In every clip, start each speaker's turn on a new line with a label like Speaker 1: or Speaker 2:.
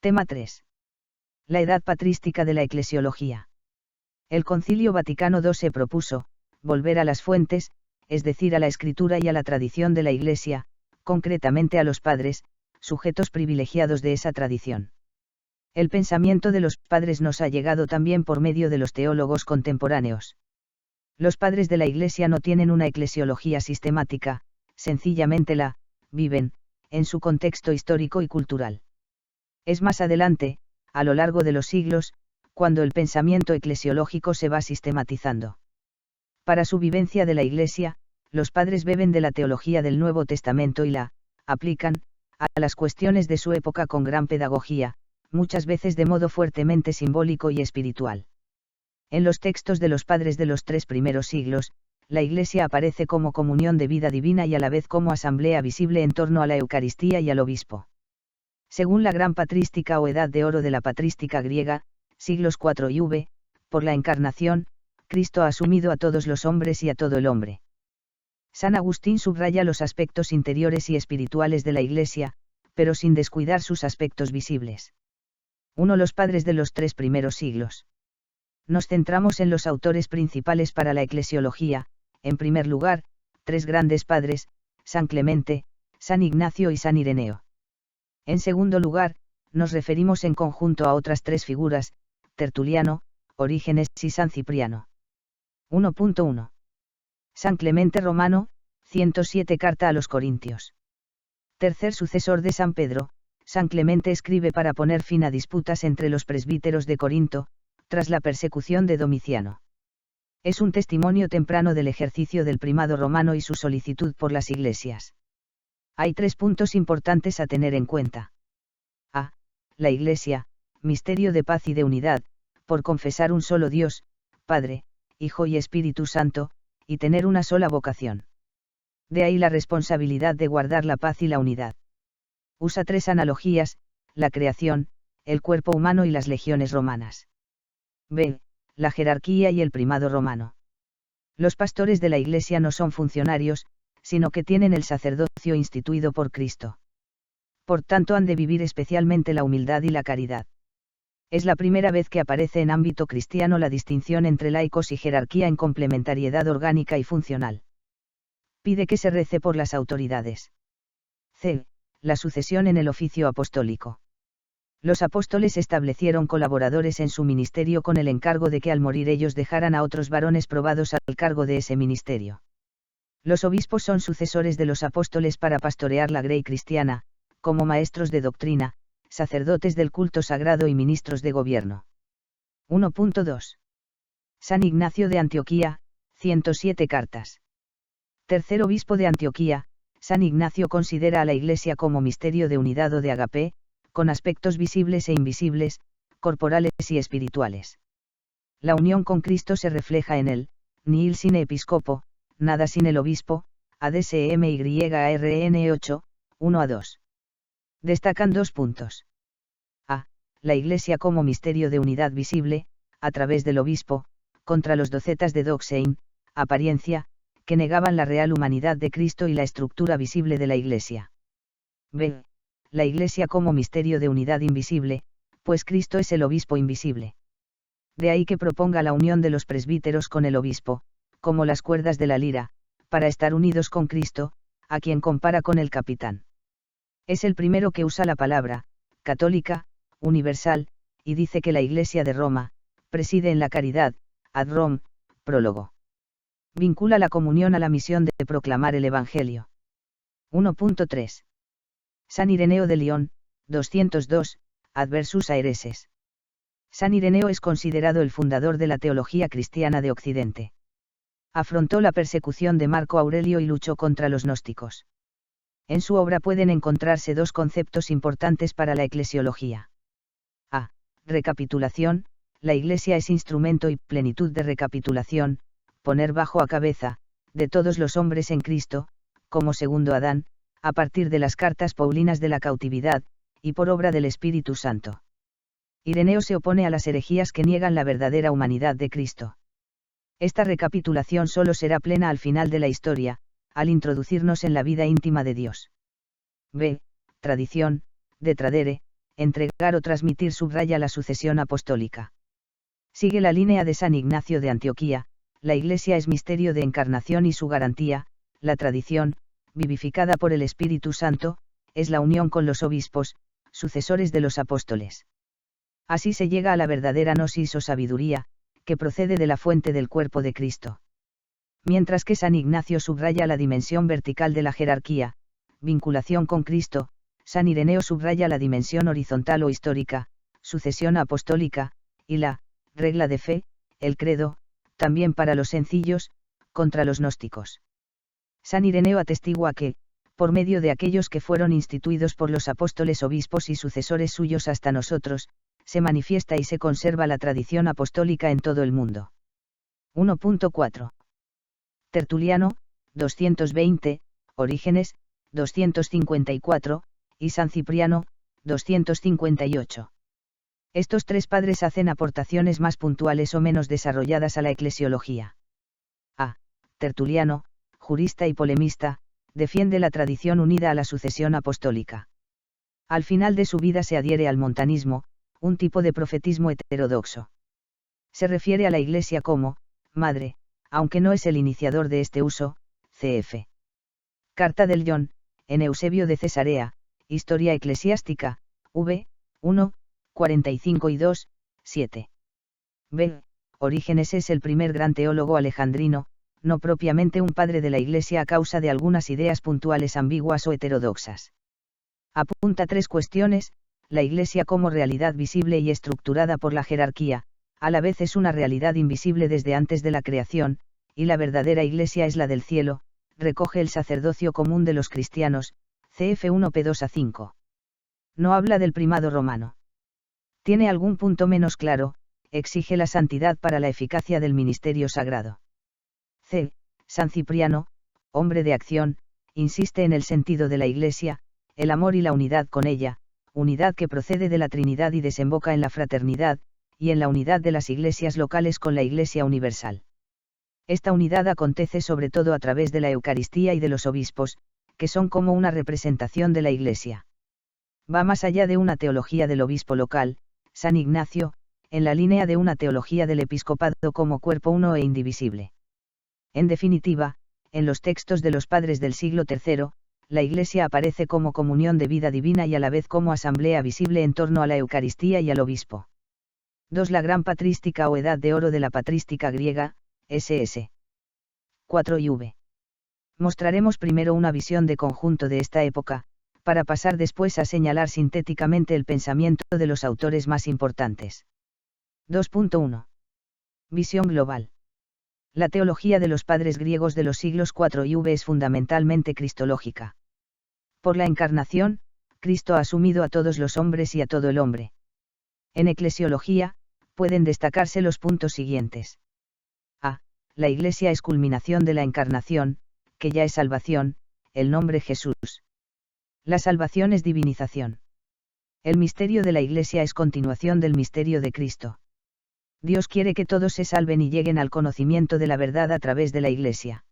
Speaker 1: Tema 3. La edad patrística de la eclesiología. El Concilio Vaticano II se propuso volver a las fuentes, es decir, a la escritura y a la tradición de la Iglesia, concretamente a los padres, sujetos privilegiados de esa tradición. El pensamiento de los padres nos ha llegado también por medio de los teólogos contemporáneos. Los padres de la Iglesia no tienen una eclesiología sistemática, sencillamente la viven, en su contexto histórico y cultural. Es más adelante, a lo largo de los siglos, cuando el pensamiento eclesiológico se va sistematizando. Para su vivencia de la Iglesia, los padres beben de la teología del Nuevo Testamento y la aplican a las cuestiones de su época con gran pedagogía, muchas veces de modo fuertemente simbólico y espiritual. En los textos de los padres de los 3 primeros siglos, la Iglesia aparece como comunión de vida divina y a la vez como asamblea visible en torno a la Eucaristía y al obispo. Según la gran patrística o edad de oro de la patrística griega, siglos IV y V, por la encarnación, Cristo ha asumido a todos los hombres y a todo el hombre. San Agustín subraya los aspectos interiores y espirituales de la Iglesia, pero sin descuidar sus aspectos visibles. 1. Los padres de los 3 primeros siglos. Nos centramos en los autores principales para la eclesiología, en primer lugar, 3 grandes padres, San Clemente, San Ignacio y San Ireneo. En segundo lugar, nos referimos en conjunto a otras 3 figuras, Tertuliano, Orígenes y San Cipriano. 1.1. San Clemente Romano, 107 Carta a los Corintios. Tercer sucesor de San Pedro, San Clemente escribe para poner fin a disputas entre los presbíteros de Corinto, tras la persecución de Domiciano. Es un testimonio temprano del ejercicio del primado romano y su solicitud por las iglesias. Hay 3 puntos importantes a tener en cuenta. A. La Iglesia, misterio de paz y de unidad, por confesar un solo Dios, Padre, Hijo y Espíritu Santo, y tener una sola vocación. De ahí la responsabilidad de guardar la paz y la unidad. Usa 3 analogías, la creación, el cuerpo humano y las legiones romanas. B. La jerarquía y el primado romano. Los pastores de la Iglesia no son funcionarios, sino que tienen el sacerdocio instituido por Cristo. Por tanto han de vivir especialmente la humildad y la caridad. Es la primera vez que aparece en ámbito cristiano la distinción entre laicos y jerarquía en complementariedad orgánica y funcional. Pide que se rece por las autoridades. C. La sucesión en el oficio apostólico. Los apóstoles establecieron colaboradores en su ministerio con el encargo de que al morir ellos dejaran a otros varones probados al cargo de ese ministerio. Los obispos son sucesores de los apóstoles para pastorear la grey cristiana, como maestros de doctrina, sacerdotes del culto sagrado y ministros de gobierno. 1.2. San Ignacio de Antioquía, 107 cartas. Tercer obispo de Antioquía, San Ignacio considera a la Iglesia como misterio de unidad o de agape, con aspectos visibles e invisibles, corporales y espirituales. La unión con Cristo se refleja en él, nihil sine episcopo, nada sin el obispo, ADSMYARN 8, 1-2. Destacan 2 puntos. A. La Iglesia como misterio de unidad visible, a través del obispo, contra los docetas de doxein, apariencia, que negaban la real humanidad de Cristo y la estructura visible de la Iglesia. B. La Iglesia como misterio de unidad invisible, pues Cristo es el obispo invisible. De ahí que proponga la unión de los presbíteros con el obispo, como las cuerdas de la lira, para estar unidos con Cristo, a quien compara con el capitán. Es el primero que usa la palabra, católica, universal, y dice que la Iglesia de Roma, preside en la caridad, ad Rom, prólogo. Vincula la comunión a la misión de proclamar el Evangelio. 1.3. San Ireneo de León, 202, Adversus a Hereses. San Ireneo es considerado el fundador de la teología cristiana de Occidente. Afrontó la persecución de Marco Aurelio y luchó contra los gnósticos. En su obra pueden encontrarse 2 conceptos importantes para la eclesiología. A. Recapitulación, la Iglesia es instrumento y plenitud de recapitulación, poner bajo a cabeza, de todos los hombres en Cristo, como segundo Adán, a partir de las cartas paulinas de la cautividad, y por obra del Espíritu Santo. Ireneo se opone a las herejías que niegan la verdadera humanidad de Cristo. Esta recapitulación solo será plena al final de la historia, al introducirnos en la vida íntima de Dios. B. Tradición, de tradere, entregar o transmitir subraya la sucesión apostólica. Sigue la línea de San Ignacio de Antioquía, la Iglesia es misterio de encarnación y su garantía, la tradición, vivificada por el Espíritu Santo, es la unión con los obispos, sucesores de los apóstoles. Así se llega a la verdadera gnosis o sabiduría, que procede de la fuente del cuerpo de Cristo. Mientras que San Ignacio subraya la dimensión vertical de la jerarquía, vinculación con Cristo, San Ireneo subraya la dimensión horizontal o histórica, sucesión apostólica, y la regla de fe, el credo, también para los sencillos, contra los gnósticos. San Ireneo atestigua que, por medio de aquellos que fueron instituidos por los apóstoles, obispos y sucesores suyos hasta nosotros, se manifiesta y se conserva la tradición apostólica en todo el mundo. 1.4. Tertuliano, 220, Orígenes, 254, y San Cipriano, 258. Estos tres padres hacen aportaciones más puntuales o menos desarrolladas a la eclesiología. A. Tertuliano, jurista y polemista, defiende la tradición unida a la sucesión apostólica. Al final de su vida se adhiere al montanismo, un tipo de profetismo heterodoxo. Se refiere a la Iglesia como madre, aunque no es el iniciador de este uso. Cf. Carta del John, en Eusebio de Cesarea, Historia Eclesiástica, v. 1, 45 y 2, 7. B. Orígenes es el primer gran teólogo alejandrino, no propiamente un padre de la Iglesia a causa de algunas ideas puntuales ambiguas o heterodoxas. Apunta tres cuestiones: la Iglesia como realidad visible y estructurada por la jerarquía, a la vez es una realidad invisible desde antes de la creación, y la verdadera Iglesia es la del cielo, recoge el sacerdocio común de los cristianos, cf 1p2-5. No habla del primado romano. Tiene algún punto menos claro, exige la santidad para la eficacia del ministerio sagrado. C. San Cipriano, hombre de acción, insiste en el sentido de la Iglesia, el amor y la unidad con ella, unidad que procede de la Trinidad y desemboca en la fraternidad, y en la unidad de las iglesias locales con la Iglesia universal. Esta unidad acontece sobre todo a través de la Eucaristía y de los obispos, que son como una representación de la Iglesia. Va más allá de una teología del obispo local, San Ignacio, en la línea de una teología del episcopado como cuerpo uno e indivisible. En definitiva, en los textos de los padres del siglo III, la Iglesia aparece como comunión de vida divina y a la vez como asamblea visible en torno a la Eucaristía y al obispo. 2. La gran patrística o edad de oro de la patrística griega, ss. 4 y v. Mostraremos primero una visión de conjunto de esta época, para pasar después a señalar sintéticamente el pensamiento de los autores más importantes. 2.1. Visión global. La teología de los padres griegos de los siglos IV y V es fundamentalmente cristológica. Por la encarnación, Cristo ha asumido a todos los hombres y a todo el hombre. En eclesiología, pueden destacarse los puntos siguientes. A. La Iglesia es culminación de la encarnación, que ya es salvación, el nombre Jesús. La salvación es divinización. El misterio de la Iglesia es continuación del misterio de Cristo. Dios quiere que todos se salven y lleguen al conocimiento de la verdad a través de la Iglesia.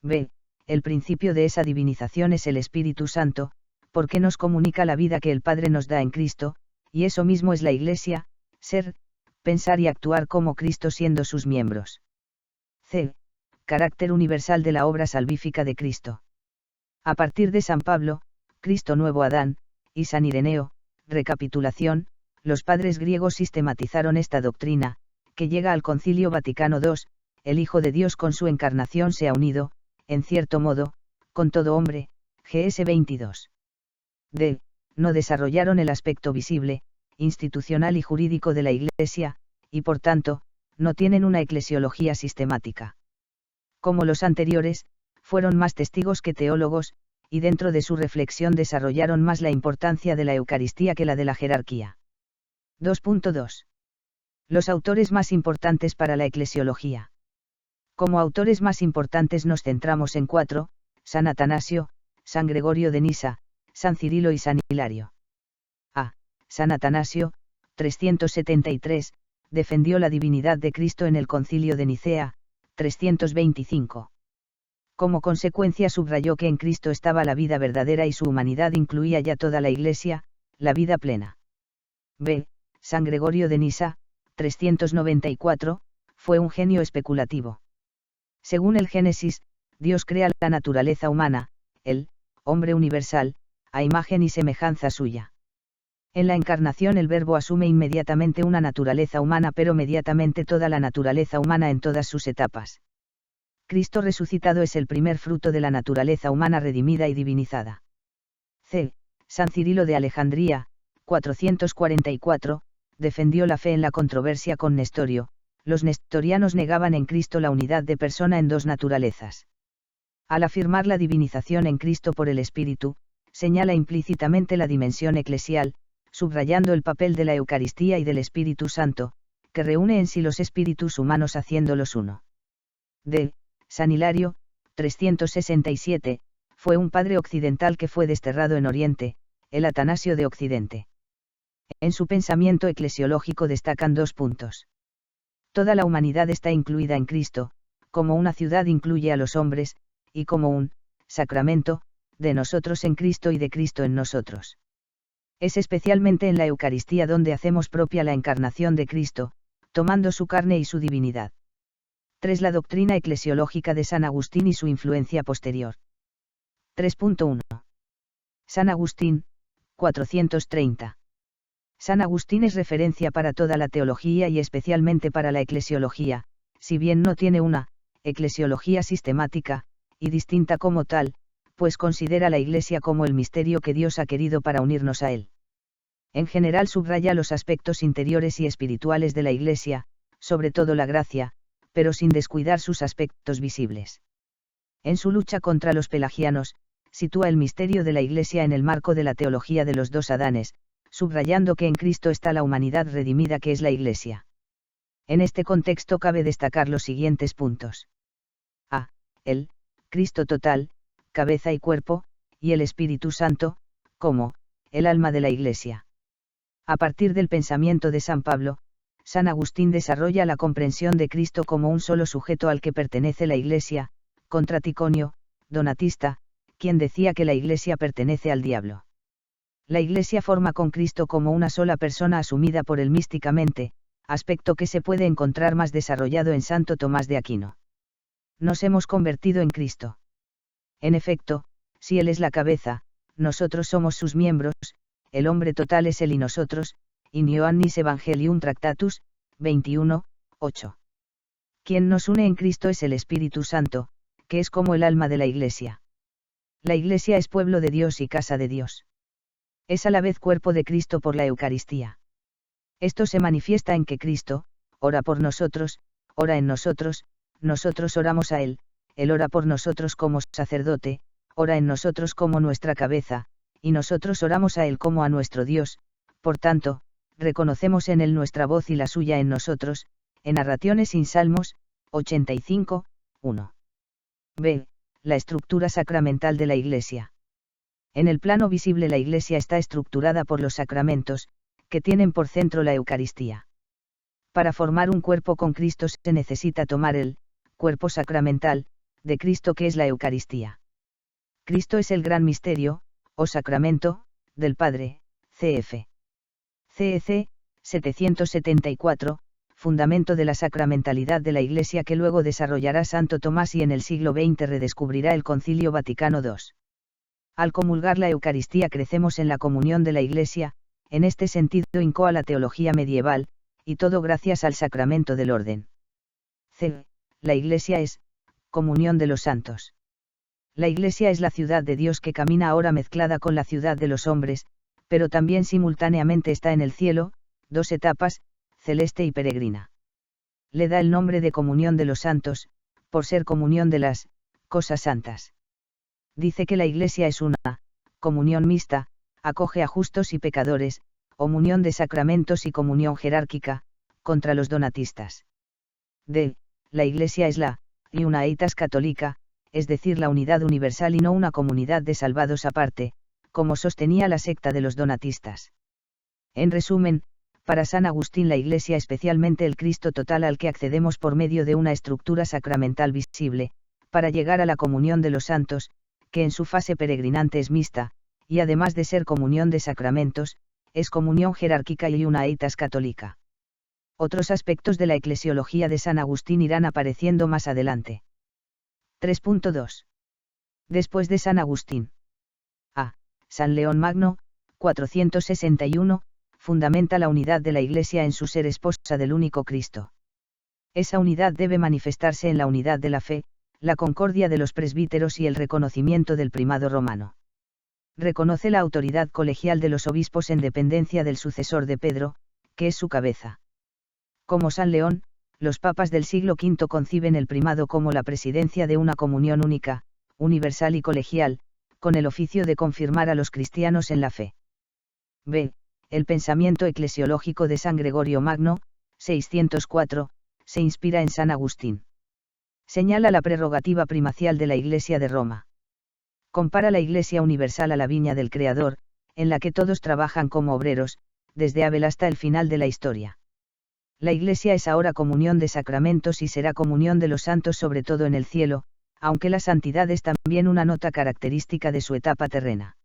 Speaker 1: B. El principio de esa divinización es el Espíritu Santo, porque nos comunica la vida que el Padre nos da en Cristo, y eso mismo es la Iglesia, ser, pensar y actuar como Cristo siendo sus miembros. C. Carácter universal de la obra salvífica de Cristo. A partir de San Pablo, Cristo nuevo Adán, y San Ireneo, recapitulación, los padres griegos sistematizaron esta doctrina, que llega al Concilio Vaticano II, el Hijo de Dios con su encarnación se ha unido, en cierto modo, con todo hombre, GS 22. D. No desarrollaron el aspecto visible, institucional y jurídico de la Iglesia, y por tanto, no tienen una eclesiología sistemática. Como los anteriores, fueron más testigos que teólogos, y dentro de su reflexión desarrollaron más la importancia de la Eucaristía que la de la jerarquía. 2.2. Los autores más importantes para la eclesiología. Como autores más importantes nos centramos en 4, San Atanasio, San Gregorio de Nisa, San Cirilo y San Hilario. A. San Atanasio, 373, defendió la divinidad de Cristo en el Concilio de Nicea, 325. Como consecuencia subrayó que en Cristo estaba la vida verdadera y su humanidad incluía ya toda la Iglesia, la vida plena. B. San Gregorio de Nisa, 394, fue un genio especulativo. Según el Génesis, Dios crea la naturaleza humana, el hombre universal, a imagen y semejanza suya. En la encarnación el Verbo asume inmediatamente una naturaleza humana, pero mediatamente toda la naturaleza humana en todas sus etapas. Cristo resucitado es el primer fruto de la naturaleza humana redimida y divinizada. C. San Cirilo de Alejandría, 444, defendió la fe en la controversia con Nestorio. Los nestorianos negaban en Cristo la unidad de persona en dos naturalezas. Al afirmar la divinización en Cristo por el Espíritu, señala implícitamente la dimensión eclesial, subrayando el papel de la Eucaristía y del Espíritu Santo, que reúne en sí los espíritus humanos haciéndolos uno. D. San Hilario, 367, fue un padre occidental que fue desterrado en Oriente, el Atanasio de Occidente. En su pensamiento eclesiológico destacan dos puntos. Toda la humanidad está incluida en Cristo, como una ciudad incluye a los hombres, y como un sacramento, de nosotros en Cristo y de Cristo en nosotros. Es especialmente en la Eucaristía donde hacemos propia la encarnación de Cristo, tomando su carne y su divinidad. 3. La doctrina eclesiológica de San Agustín y su influencia posterior. 3.1. San Agustín, 430. San Agustín es referencia para toda la teología y especialmente para la eclesiología, si bien no tiene una eclesiología sistemática y distinta como tal, pues considera la Iglesia como el misterio que Dios ha querido para unirnos a Él. En general subraya los aspectos interiores y espirituales de la Iglesia, sobre todo la gracia, pero sin descuidar sus aspectos visibles. En su lucha contra los pelagianos, sitúa el misterio de la Iglesia en el marco de la teología de los dos Adanes, subrayando que en Cristo está la humanidad redimida que es la Iglesia. En este contexto cabe destacar los siguientes puntos. A. El Cristo total, cabeza y cuerpo, y el Espíritu Santo, como el alma de la Iglesia. A partir del pensamiento de San Pablo, San Agustín desarrolla la comprensión de Cristo como un solo sujeto al que pertenece la Iglesia, contra Ticonio, donatista, quien decía que la Iglesia pertenece al diablo. La Iglesia forma con Cristo como una sola persona asumida por él místicamente, aspecto que se puede encontrar más desarrollado en Santo Tomás de Aquino. Nos hemos convertido en Cristo. En efecto, si Él es la cabeza, nosotros somos sus miembros, el hombre total es Él y nosotros, in Ioannis Evangelium Tractatus, 21, 8. Quien nos une en Cristo es el Espíritu Santo, que es como el alma de la Iglesia. La Iglesia es pueblo de Dios y casa de Dios. Es a la vez cuerpo de Cristo por la Eucaristía. Esto se manifiesta en que Cristo ora por nosotros, ora en nosotros, nosotros oramos a Él, Él ora por nosotros como sacerdote, ora en nosotros como nuestra cabeza, y nosotros oramos a Él como a nuestro Dios, por tanto, reconocemos en Él nuestra voz y la suya en nosotros, en Narraciones in Salmos, 85, 1. B. La estructura sacramental de la Iglesia. En el plano visible la Iglesia está estructurada por los sacramentos, que tienen por centro la Eucaristía. Para formar un cuerpo con Cristo se necesita tomar el cuerpo sacramental de Cristo que es la Eucaristía. Cristo es el gran misterio, o sacramento, del Padre, cf. CEC, 774, fundamento de la sacramentalidad de la Iglesia que luego desarrollará Santo Tomás y en el siglo XX redescubrirá el Concilio Vaticano II. Al comulgar la Eucaristía crecemos en la comunión de la Iglesia, en este sentido incoa la teología medieval, y todo gracias al sacramento del orden. C. La Iglesia es comunión de los santos. La Iglesia es la ciudad de Dios que camina ahora mezclada con la ciudad de los hombres, pero también simultáneamente está en el cielo, dos etapas, celeste y peregrina. Le da el nombre de comunión de los santos, por ser comunión de las cosas santas. Dice que la Iglesia es una comunión mixta, acoge a justos y pecadores, comunión de sacramentos y comunión jerárquica, contra los donatistas. D. La Iglesia es la Unitas católica, es decir, la unidad universal y no una comunidad de salvados aparte, como sostenía la secta de los donatistas. En resumen, para San Agustín la Iglesia especialmente el Cristo total al que accedemos por medio de una estructura sacramental visible, para llegar a la comunión de los santos, que en su fase peregrinante es mixta, y además de ser comunión de sacramentos, es comunión jerárquica y unitas católica. Otros aspectos de la eclesiología de San Agustín irán apareciendo más adelante. 3.2. Después de San Agustín. A. San León Magno, 461, fundamenta la unidad de la Iglesia en su ser esposa del único Cristo. Esa unidad debe manifestarse en la unidad de la fe, la concordia de los presbíteros y el reconocimiento del primado romano. Reconoce la autoridad colegial de los obispos en dependencia del sucesor de Pedro, que es su cabeza. Como San León, los papas del siglo V conciben el primado como la presidencia de una comunión única, universal y colegial, con el oficio de confirmar a los cristianos en la fe. B. El pensamiento eclesiológico de San Gregorio Magno, 604, se inspira en San Agustín. Señala la prerrogativa primacial de la Iglesia de Roma. Compara la Iglesia universal a la viña del Creador, en la que todos trabajan como obreros, desde Abel hasta el final de la historia. La Iglesia es ahora comunión de sacramentos y será comunión de los santos sobre todo en el cielo, aunque la santidad es también una nota característica de su etapa terrena.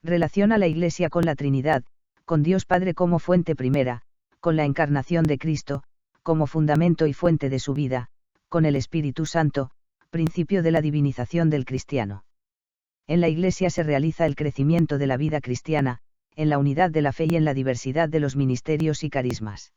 Speaker 1: Relaciona la Iglesia con la Trinidad, con Dios Padre como fuente primera, con la encarnación de Cristo, como fundamento y fuente de su vida, con el Espíritu Santo, principio de la divinización del cristiano. En la Iglesia se realiza el crecimiento de la vida cristiana, en la unidad de la fe y en la diversidad de los ministerios y carismas.